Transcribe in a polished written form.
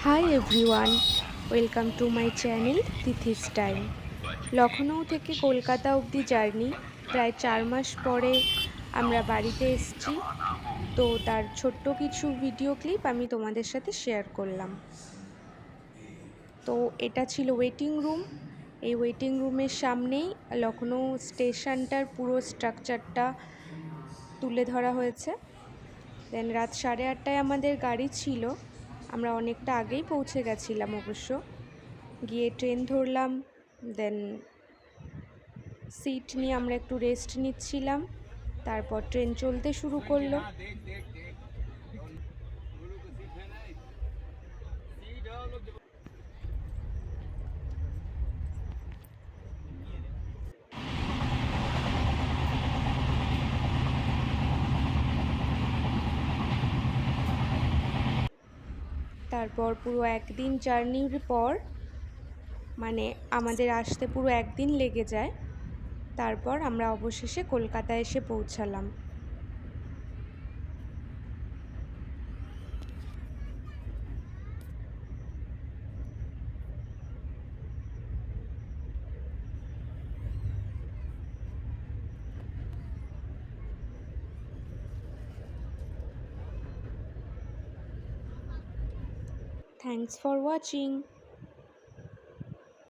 Hi everyone, welcome to my channel তিথিস time. Lucknow থেকে কলকাতা অবধি journey প্রায় 4 মাস পরে আমরা বাড়িতে এসেছি। তো তার ছোট্ট কিছু ভিডিও ক্লিপ আমি তোমাদের সাথে শেয়ার করলাম। তো এটা ছিল ওয়েটিং রুম। এই ওয়েটিং রুমের সামনেই লখনৌ স্টেশনটার পুরো স্ট্রাকচারটা তুলে ধরা হয়েছে। দেন রাত 8:30টায় আমাদের গাড়ি ছিল। আমরা অনেকটা আগেই পৌঁছে গেছিলাম অবশ্য। গিয়ে ট্রেন ধরলাম। দেন সিট নিয়ে আমরা একটু রেস্ট নিচ্ছিলাম। তারপর ট্রেন চলতে শুরু করলো। তারপর পুরো একদিন জার্নির পর, মানে আমাদের আসতে পুরো একদিন লেগে যায়। তারপর আমরা অবশেষে কলকাতায় এসে পৌঁছালাম। Thanks for watching.